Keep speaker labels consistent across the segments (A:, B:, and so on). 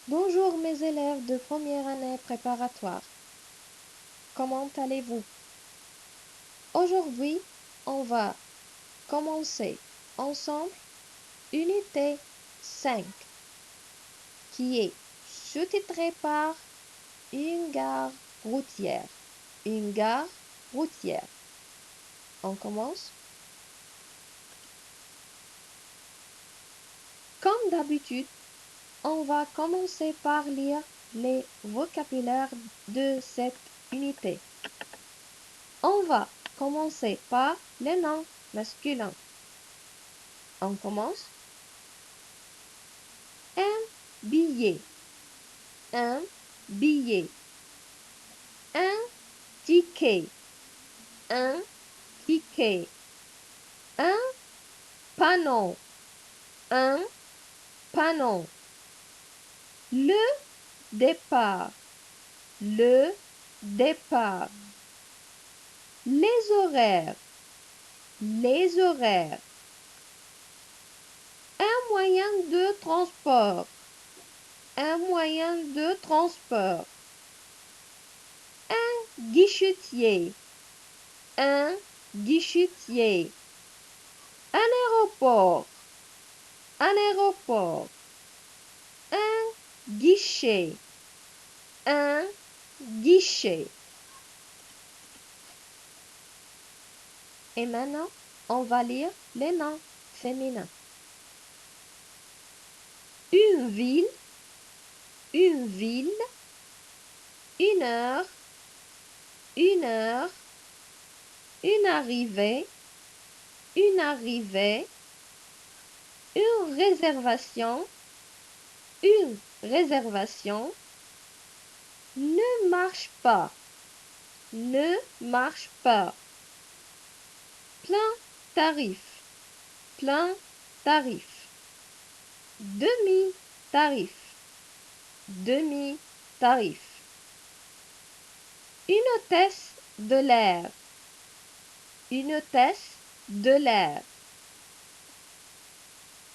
A: Bonjour mes élèves de première année préparatoire. Comment allez-vous? Aujourd'hui, on va commencer ensemble unité 5 qui est sous-titrée par une gare routière. Une gare routière. On commence. Comme d'habitude, on va commencer par lire les vocabulaires de cette unité. On va commencer par les noms masculins. On commence. Un billet. Un billet. Un ticket. Un ticket. Un panneau. Un panneau. Le départ. Le départ. Les horaires. Les horaires. Un moyen de transport. Un moyen de transport. Un guichetier. Un guichetier. Un aéroport. Un aéroport. Un guichet. Un guichet. Et maintenant, on va lire les noms féminins. Une ville. Une ville. Une heure. Une heure. Une arrivée. Une arrivée. Une réservation. Une réservation. Ne marche pas. Ne marche pas. Plein tarif. Plein tarif. Demi-tarif. Demi-tarif. Une hôtesse de l'air. Une hôtesse de l'air.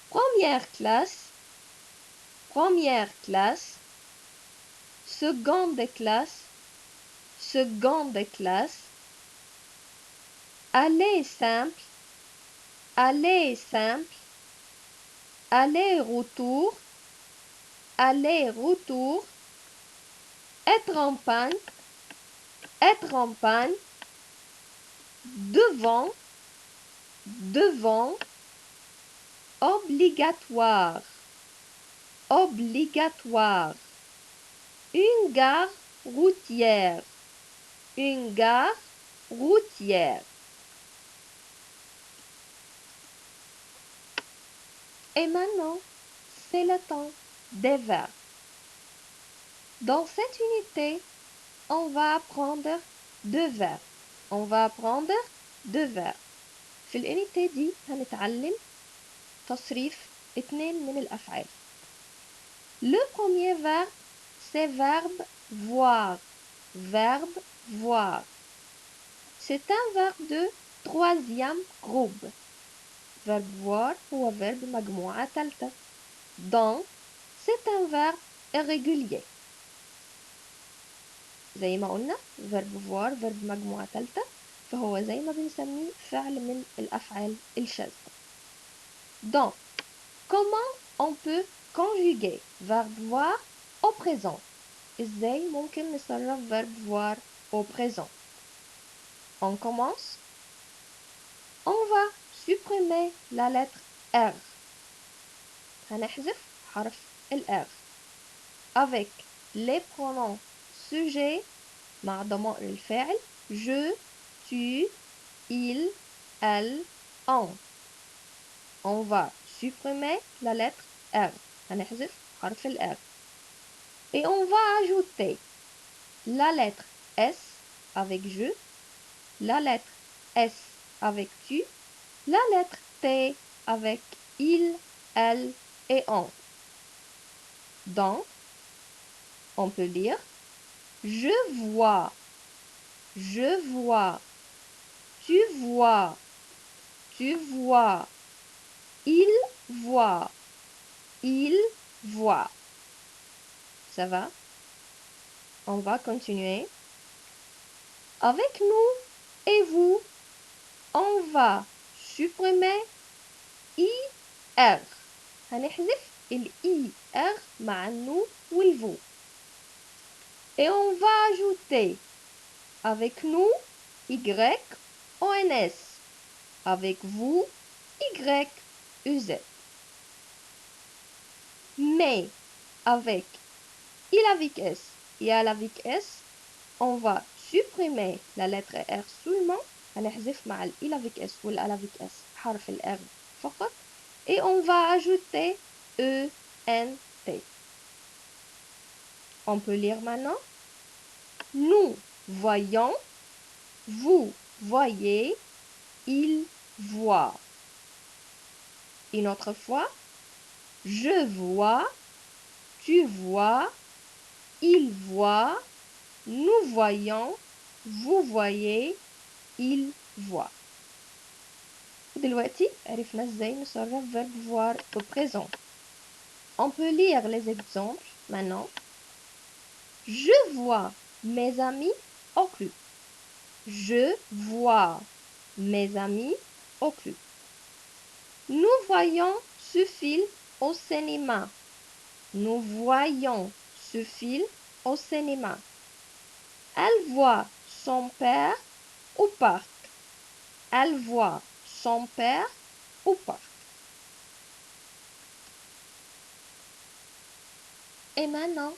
A: Première classe. Première classe. Seconde classe. Seconde classe. Aller simple. Aller simple. Aller-retour. Aller-retour. Être en panne. Être en panne. Devant. Devant. Obligatoire. Obligatoire. Une gare routière. Une gare routière. Et maintenant, c'est le temps des verbes. Dans cette unité, on va apprendre deux verbes. On va apprendre deux verbes. في الunité دي هنتعلم تصريف 2 من الأفعال. Le premier verbe, c'est verbe voir. Verbe voir. C'est un verbe de troisième groupe. Verbe voir هو verbe مجموعة ثالثة. Donc, c'est un verbe irrégulier. زي ما قلنا verbe voir verbe مجموعة ثالثة فهو زي ما بنسميه فعل من الأفعال الشاذة. Donc, comment on peut conjuguer verbe voir au présent? إزاي ممكن نصرف verbe voir au présent? On commence. On va supprimer la lettre R. هنحذف حرف ال R. Avec les pronoms sujet مع ضمائر الفاعل je, tu, il, elle, on. On va supprimer la lettre R. هنحذف حرف ال R. Et on va ajouter la lettre S avec je, la lettre S avec tu, la lettre T avec il, elle et on. Donc, on peut dire je vois, je vois, tu vois, tu vois, il voit, il voit. Ça va? On va continuer. Avec nous et vous, on va supprimer IR. هنحذف ال IR مع nous ou le vous. Et on va ajouter avec nous YONS. Avec vous YEZ. Mais avec il avec S et elle avec S, on va supprimer la lettre R seulement. هنحذف مع ال il avec S ou ال avec S حرف ال R فقط. Et on va ajouter ENT. On peut lire maintenant. Nous voyons, vous voyez, il voit. Une autre fois. Je vois, tu vois, il voit, nous voyons, vous voyez, il voit. دلوقتي عرفنا ازاي نصرف verbe voir au présent. On peut lire les exemples maintenant. Je vois mes amis au club. Je vois mes amis au club. Nous voyons ce film au cinéma. Nous voyons ce film au cinéma. Elle voit son père au parc. Elle voit son père au parc. Et maintenant,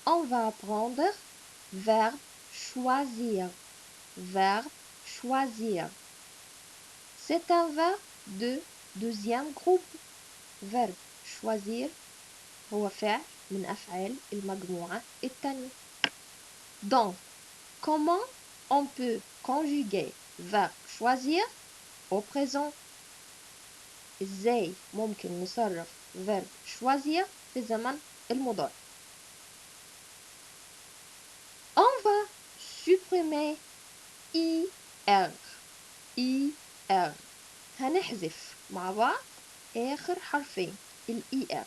A: on va apprendre verbe choisir. Verbe choisir. C'est un verbe de deuxième groupe. Verbe choisir هو فعل من أفعال المجموعة الثانية. Donc, comment on peut conjuguer verbe choisir au présent؟ ازاي ممكن نصرف verbe choisir في زمن المضارع؟ On va supprimer IR. IR. هنحذف مع بعض آخر حرفين ال IR.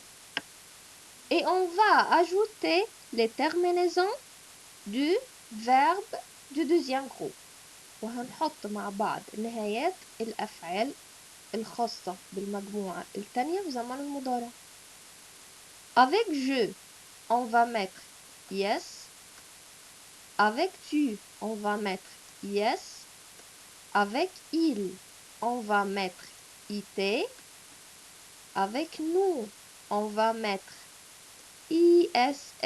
A: Et on va ajouter les terminaisons du verbe du deuxième groupe. وهنحط مع بعض نهايات الأفعال الخاصة بالمجموعة الثانية في زمن المضارع. Avec je, on va mettre yes. Avec tu, on va mettre yes. Avec il, on va mettre it. Avec nous, on va mettre ISSONS.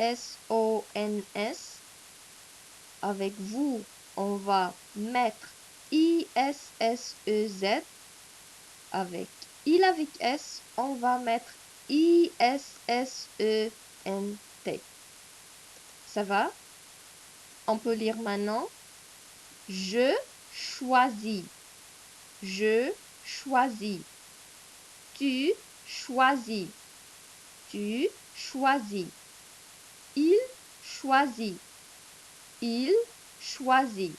A: Avec vous, on va mettre ISSEZ. Avec il avec S, on va mettre ISSENT. Ça va? On peut lire maintenant. Je choisis. Je choisis. Tu choisis. Tu choisis. Il choisit. Il choisit.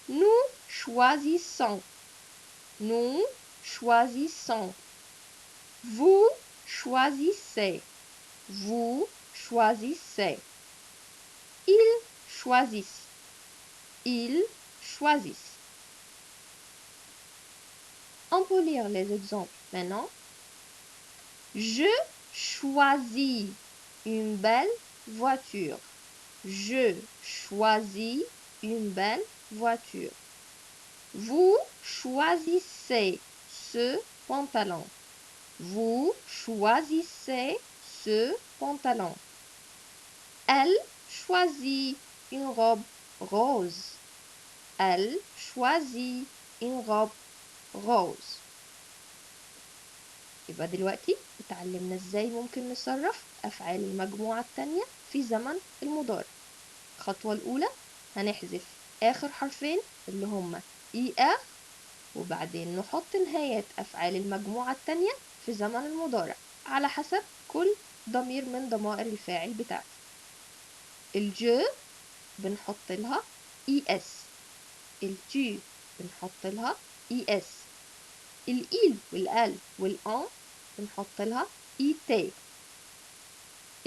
A: Nous choisissons. Nous choisissons. Vous choisissez. Vous choisissez. Ils choisissent. Ils choisissent. On peut lire les exemples maintenant. Je choisis une belle voiture. Je choisis une belle voiture. Vous choisissez ce pantalon. Vous choisissez ce pantalon. Elle choisit une robe rose. Elle choisit une robe rose. يبقى دلوقتي اتعلمنا ازاي ممكن نصرف أفعال المجموعة التانية في زمن المضارع. الخطوة الأولى هنحذف آخر حرفين اللي هما ER وبعدين نحط نهاية أفعال المجموعة التانية في زمن المضارع على حسب كل ضمير من ضمائر الفاعل بتاعته. الجو بنحط لها ES. التو بنحط لها ES. الإل والآل والآن بنحط لها ET.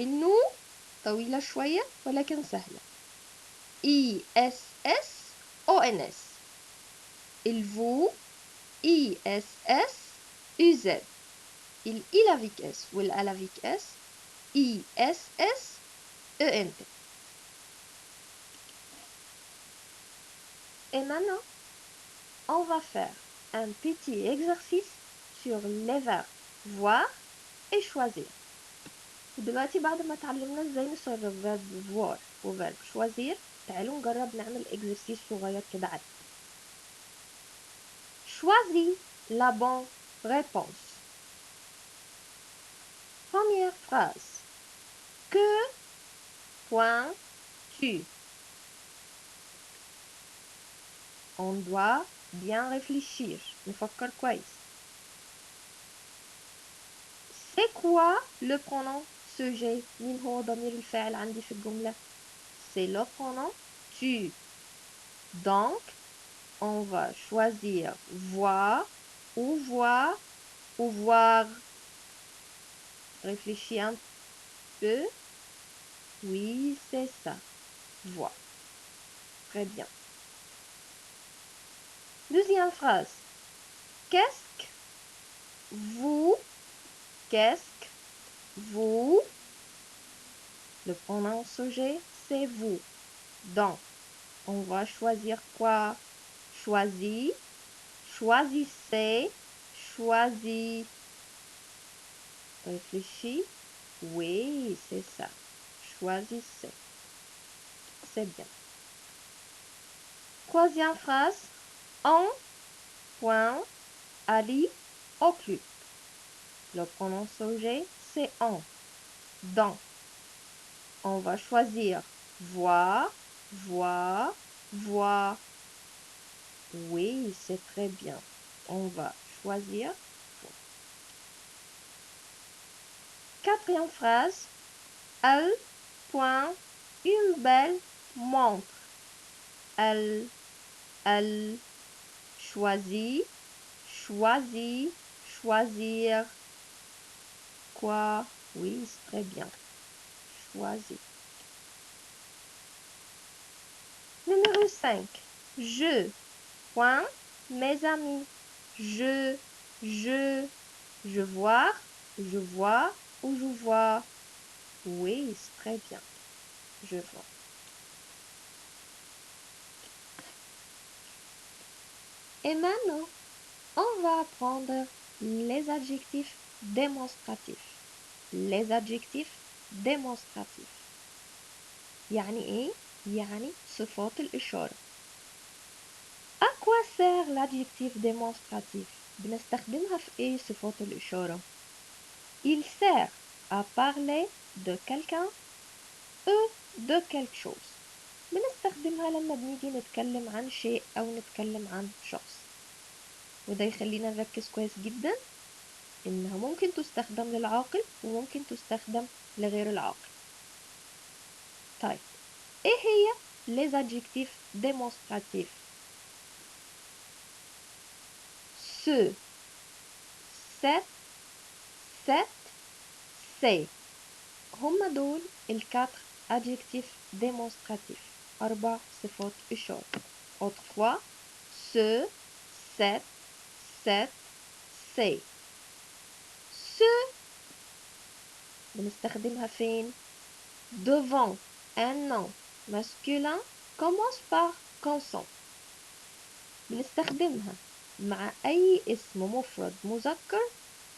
A: النو طويلة شوية ولكن سهلة. ISSONS. Il vous ISSUZ. Il avec S ou elle avec S. ISSENT. Et maintenant, on va faire un petit exercice sur les verbes voir et choisir. ودلوقتي بعد ما اتعلمنا ازاي نصرف verb voir و verb choisir، تعالوا نجرب نعمل exercice صغير كده عليه. Choisis la bonne réponse. Première phrase. Que point-tu? On doit bien réfléchir. نفكر كويس. C'est quoi le pronom sujet؟ مين هو ضمير الفاعل عندي في الجملة؟ C'est le pronom tu. Donc, on va choisir voir ou voir ou voir. Réfléchis un peu. Oui, c'est ça. Voir. Très bien. Deuxième phrase. Qu'est-ce que vous? Qu'est-ce que vous? Le pronom sujet, c'est vous. Donc, on va choisir quoi? Choisis, choisissez, choisis. Réfléchis. Oui, c'est ça. Choisissez. C'est bien. Troisième phrase. On point Ali au club. Le pronom sujet, c'est on. Donc, on va choisir voir, voir, voir. Oui, c'est très bien. On va choisir voir. Quatrième phrase. Elle point une belle montre. Elle choisit, choisit, choisir. Quoi? Oui, c'est très bien. Choisis. Numéro 5. Je, point, mes amis. Je voir, je vois ou je vois. Oui, c'est très bien. Je vois. Et maintenant, on va apprendre les adjectifs démonstratifs. Les adjectifs démonstratifs. يعني ايه؟ يعني صفات الإشارة. À quoi sert l'adjectif démonstratif؟ بنستخدمها في ايه صفات الإشارة؟ Il sert à parler de quelqu'un ou de quelque chose. بنستخدمها لما بنيجي نتكلم عن شيء أو نتكلم عن شخص. وده يخلينا نركز كويس جدا إنها ممكن تستخدم للعاقل وممكن تستخدم لغير العاقل. طيب إيه هي les adjectifs démonstratifs؟ ce, cette, c'est. هما دول الكاتر adjectifs démonstratifs. 4 صفات إشارة. Autrefois, ce, cette, c'est. Ce بنستخدمها فين؟ Devant un nom masculin commence par consonne. بنستخدمها مع أي اسم مفرد مذكر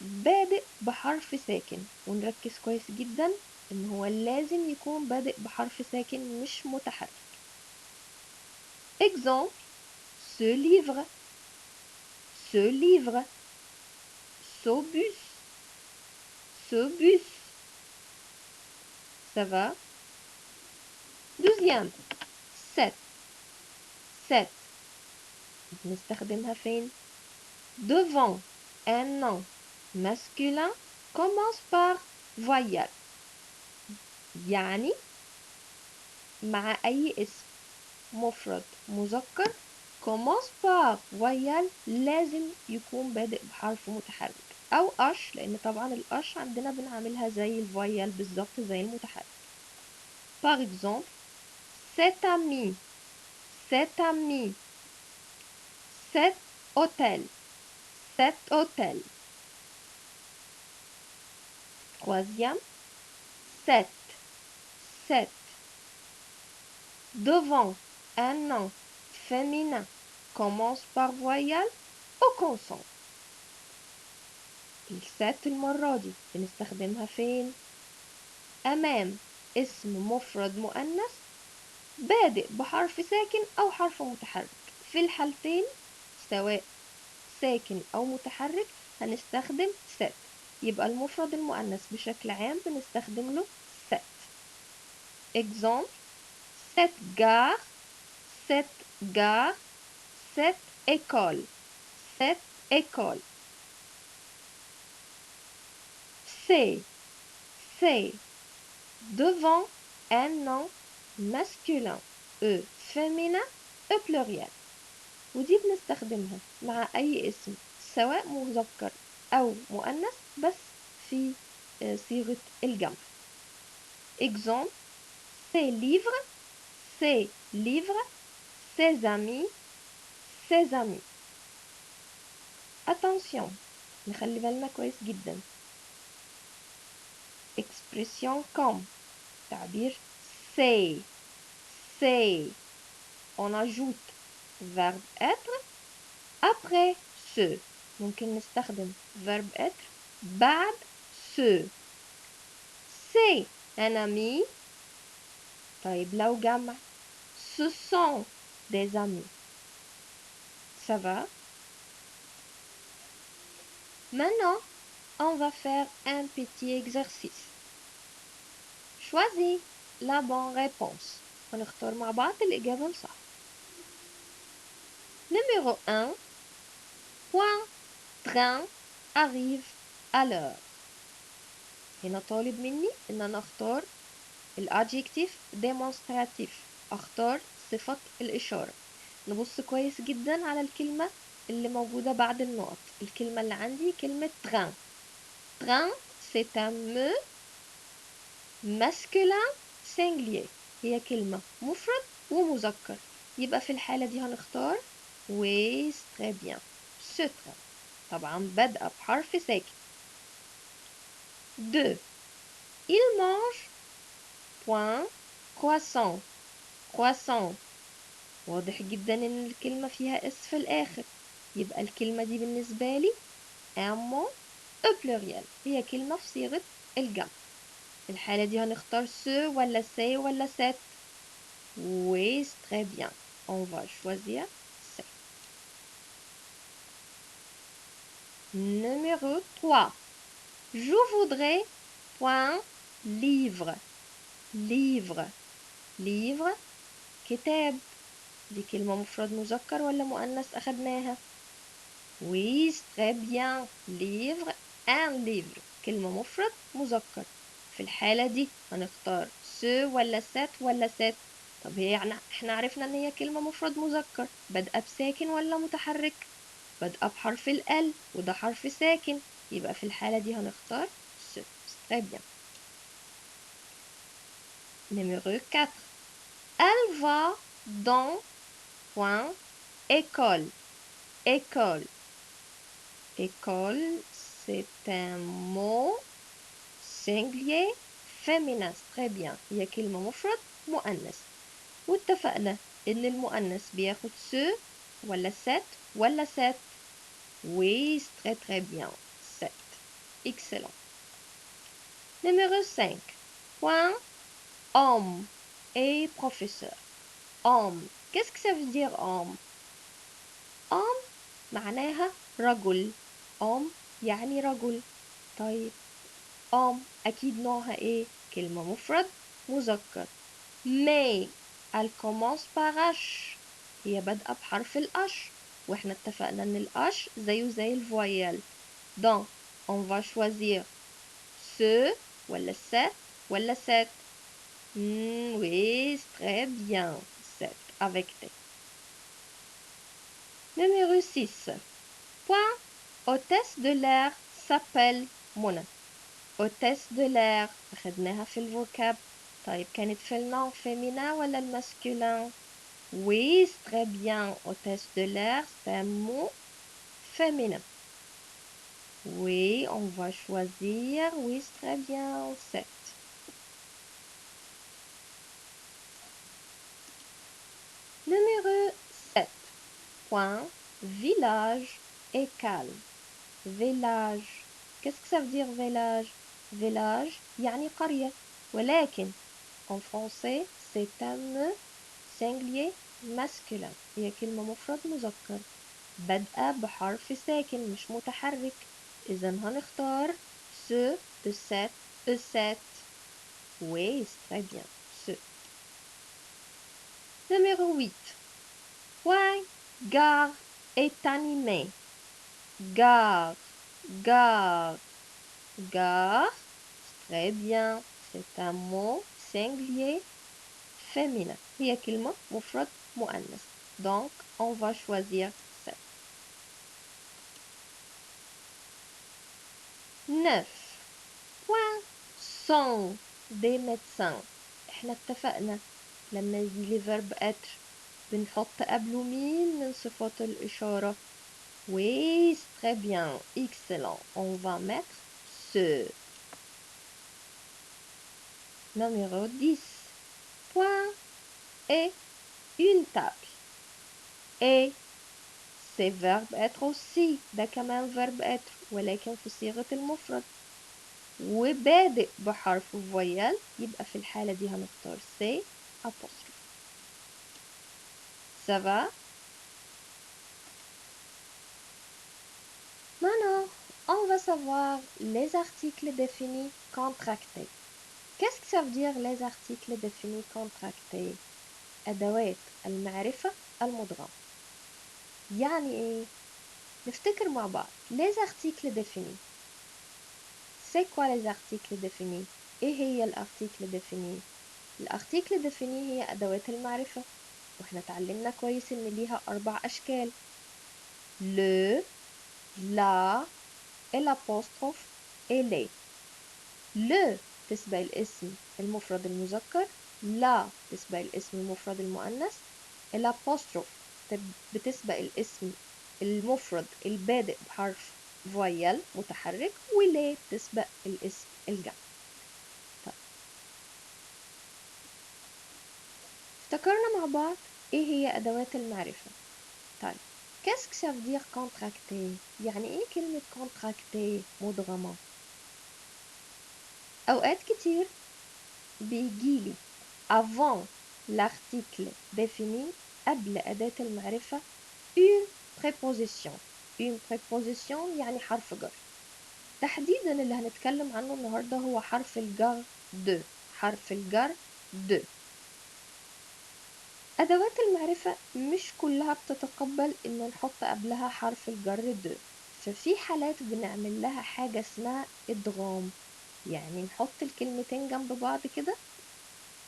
A: بادئ بحرف ساكن، ونركز كويس جدا إن هو لازم يكون بادئ بحرف ساكن مش متحرك. Exemple, ce livre, ce bus. Ça va? Deuxième, cette. بنستخدمها فين؟ Devant un nom masculin commence par voyelle. يعني مع أي اسم مفرد مذكر commence par voyelle لازم يكون بادئ بحرف متحرك أو أش، لأن طبعا الأش عندنا بنعملها زي الفويل بالظبط زي المتحرك. Par exemple, cet ami, cet ami, cet hôtel, cet hôtel. Troisième, sept, sept. Devant un nom féminin commence par voyelle ou consonne. الست المرة دي بنستخدمها فين؟ أمام اسم مفرد مؤنث بادئ بحرف ساكن أو حرف متحرك. في الحالتين سواء ساكن أو متحرك هنستخدم ست. يبقى المفرد المؤنث بشكل عام بنستخدم له ست. Exemple, cette gare, cette gare, cette école, cette école. C'est devant un nom masculin e féminin e pluriel. ودي بنستخدمها مع أي اسم سواء مذكر أو مؤنث بس في صيغة الجمع. Exemple, ses livres, ses livres, ses amis, ses amis. Attention, نخلي بالنا كويس جدا. Expression comme تعبير c'est, on ajoute verbe être après ce. ممكن نستخدم verbe être بعد ce. C'est un ami. طيب لو جمع ce sont des amis. Ça va? Maintenant, on va faire un petit exercice. Choisis la bonne réponse. هنختار مع بعض الإجابة الصح. Numéro 1. Point train arrive à l'heure. هنا طالب مني إن أنا أختار الادجكتيف demonstratif. أختار صفة الإشارة. نبص كويس جدا على الكلمة اللي موجودة بعد النقط. الكلمة اللي عندي كلمة train. Train c'est un mot masculin singulier. هي كلمة مفرد ومذكر. يبقى في الحالة دي هنختار oui très bien ce train. طبعا بدأ بحرف ساكن. 2. Il mange point croissant. croissant. واضح جدا ان الكلمة فيها اس في الاخر. يبقى الكلمة دي بالنسبة لي un mot au pluriel. هي كلمة في صيغة الجمع. في الحالة دي هنختار ce ولا c'est ولا cette. Oui, très bien. On va choisir C. Numéro 3. Je voudrais point livre. livre. livre كتاب. دي كلمة مفرد مذكر ولا مؤنث أخدناها؟ Oui, très bien. Livre, un livre. كلمة مفرد مذكر. في الحالة دي هنختار ce ولا set ولا set. طب هي يعني احنا عرفنا ان هي كلمة مفرد مذكر بادئة بساكن ولا متحرك؟ بادئة بحرف ال وده حرف ساكن. يبقى في الحالة دي هنختار ce. Très bien. Numéro 4. Elle va dans point école. école. École, c'est un mot singulier féminin. Très bien. هي كلمة مفرد مؤنث. واتفقنا إن المؤنث بياخد ce ولا set ولا set. Oui, très très bien. Set. Excellent. Numéro 5. Point homme et professeur. Homme. Qu'est-ce que ça veut dire homme? homme معناها رجل. homme يعني رجل. طيب homme أكيد نوعها إيه؟ كلمة مفرد مذكر. mais elle commence par H. هي بادئة بحرف الأش. واحنا اتفقنا ان الأش زيه زي الفويال. donc on va choisir ce ولا set ولا set. Oui, très bien. Set avec T. Numéro 6. Point. Hôtesse de l'air s'appelle Mona. hôtesse de l'air أخدناها في الفوكاب. طيب كانت في النوع féminin ولا الماسكولين؟ Oui, c'est très bien. Hôtesse de l'air, c'est un mot féminin. Oui, on va choisir. Oui, c'est très bien. 7. Numéro 7. Point. Village et calme. Village. Qu'est-ce que ça veut dire village? Village يعني قرية. ولكن en français c'est un singulier masculin. هي كلمة مفرد مذكر. بادئة بحرف ساكن مش متحرك. إذا هنختار ce de cette cette. Oui, c'est très bien. Ce. Numéro 8. Point. Gare est animé. Gare. Gare. Gare. Très bien. C'est un mot singulier féminin. هي كلمة مفرد مؤنث. Donc, on va choisir cette. 9. Point. Sont des médecins. احنا اتفقنا لما يجي لي verbe être بنحط قبله مين من صفات الإشارة. Oui, c'est très bien. Excellent. On va mettre ce. Numéro 10. Point. Et une table. Et c'est verbe être aussi. ده كمان verbe être ولكن في صيغة المفرد. وبادئ بحرف فويال يبقى في الحالة دي هنختار C apostrophe. Ça va? Maintenant, on va savoir les articles définis contractés. Qu'est-ce que ça veut dire les articles définis contractés؟ أدوات المعرفة المدغمة. يعني إيه؟ نفتكر مع بعض. Les articles définis. C'est quoi les articles définis؟ إيه هي الارتيكل définis؟ الارتيكل définis هي أدوات المعرفة. وإحنا اتعلمنا كويس إن ليها 4 أشكال. le, la, الapostrophe et les. le تسبق الاسم المفرد المذكر. لا تسبق الاسم المفرد المؤنث. الابوستروف بتسبق الاسم المفرد البادئ بحرف فويل متحرك. وليه تسبق الاسم الجمع. طيب. افتكرنا مع بعض ايه هي ادوات المعرفة. طيب qu'est-ce que ça veut dire contracté؟ يعني ايه كلمة contracté مدغمة؟ اوقات كتير بيجيلي avant l'article défini قبل أداة المعرفة une préposition. une préposition يعني حرف جر. تحديدا اللي هنتكلم عنه النهاردة هو حرف الجر de. حرف الجر de. أدوات المعرفة مش كلها بتتقبل إن نحط قبلها حرف الجر de. ففي حالات بنعمل لها حاجة اسمها إدغام. يعني نحط الكلمتين جنب بعض كده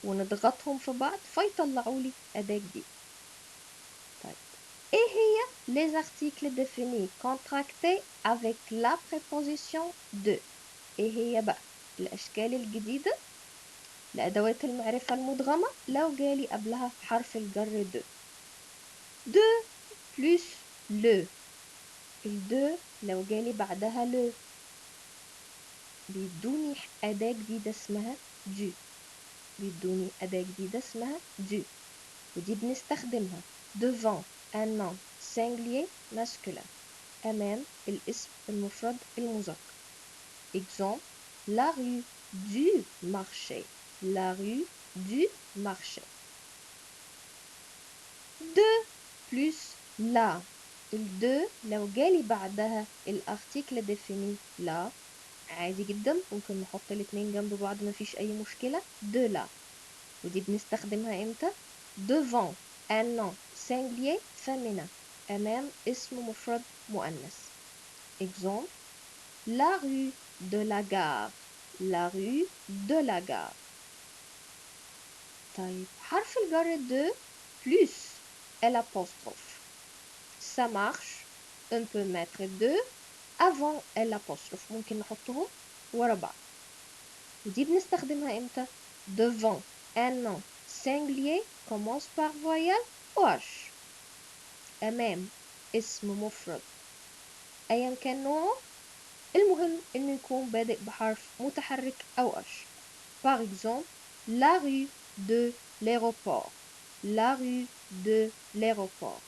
A: ونضغطهم في بعض فيطلعوا لي أداة جديدة. طيب إيه هي les articles définis contractés avec la préposition de؟ إيه هي بقى الأشكال الجديدة لأدوات المعرفة المدغمة لو جالي قبلها حرف الجر de؟ de plus le. الدو لو جالي بعدها le بيدوني أداة جديدة اسمها du. بيدوني أداة جديدة اسمها du. ودي بنستخدمها devant un nom singulier masculin أمام الاسم المفرد المذكر. exemple la rue du marché. la rue du marché. de plus la. الدو لو جالي بعدها الارتيكل défini لا عادي جدا ممكن نحط الاتنين جنب بعض مفيش أي مشكلة. de la. ودي بنستخدمها امتى؟ devant un nom singulier féminin أمام اسم مفرد مؤنث. exemple la rue de la gare. la rue de la gare. طيب حرف الجر de plus l'apostrophe. ça marche. on peut mettre de avant l'apostrophe. ممكن نحطهم ورا بعض. ودي بنستخدمها امتى؟ devant un nom singulier commence par voyelle OH. أمام اسم مفرد أيا كان نوعه المهم إنه يكون بادئ بحرف متحرك أو أش. Par exemple, la rue de l'aéroport. La rue de l'aéroport.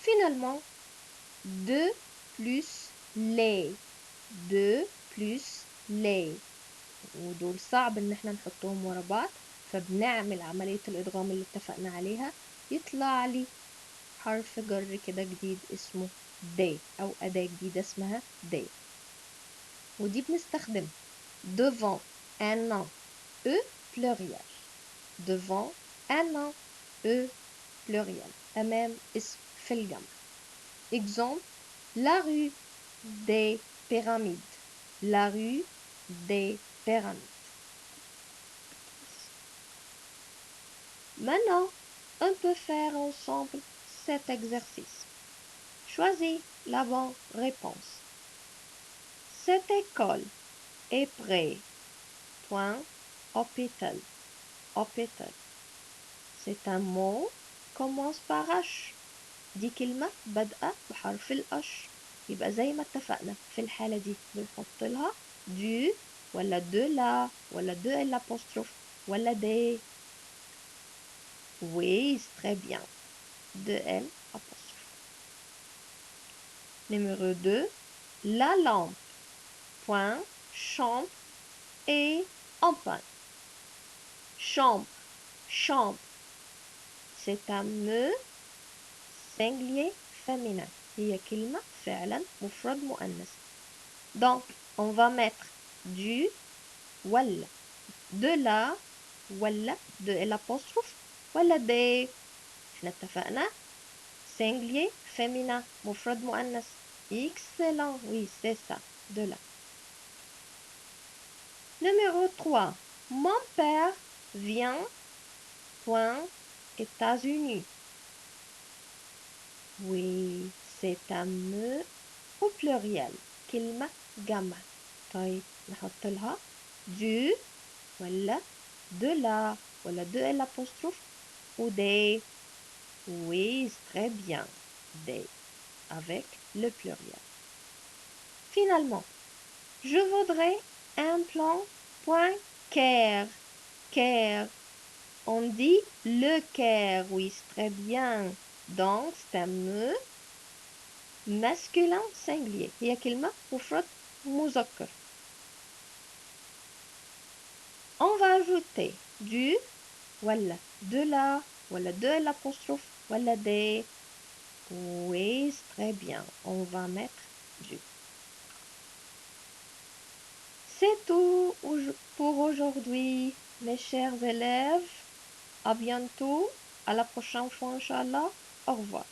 A: Finalement, de plus les. De plus les. ودول صعب إن احنا نحطهم ورا بعض فبنعمل عملية الإدغام اللي اتفقنا عليها يطلع لي حرف جر كده جديد اسمه they أو أداة جديدة اسمها they ودي بنستخدم devant un nom E pluriel devant un nom E pluriel أمام اسم في الجمع exemple la rue des pyramides la rue des pyramides. Maintenant, on peut faire ensemble cet exercice. Choisis la bonne réponse. Cette école est près. Point. Hôpital. Hôpital. C'est un mot commence par H. دي كلمة بادئة بحرف الأش يبقى زي ما اتفقنا في الحالة دي بنحط لها du ولا de la ولا de l'apostrophe ولا des. Oui, c'est très bien. De L apostrophe. Numéro 2. La lampe. Point. Chambre et en panne. Chambre. Chambre. C'est un me singulier féminin. هي كلمة فعلا مفرد مؤنث. Donc, on va mettre du ولا de la ولا de l'apostrophe ولا des. احنا اتفقنا singulier féminin مفرد مؤنث. Excellent, oui, c'est ça, de la. Numéro 3. Mon père vient, point, États-Unis. Oui, c'est un me au pluriel. كلمة جمع. طيب نحط لها du ولا de la ولا de l'apostrophe ou des. Oui, très bien. Des avec le pluriel. Finalement, je voudrais un plan point care. Care. On dit le care. Oui, c'est très bien. Donc, c'est un me masculin singulier. هي كلمة مفرد مذكر. On va ajouter du ولا de la ولا de l'apostrophe ولا des. Oui, c'est très bien. On va mettre du. C'est tout pour aujourd'hui, mes chers élèves. À bientôt. À la prochaine fois, Inch'Allah. Au revoir.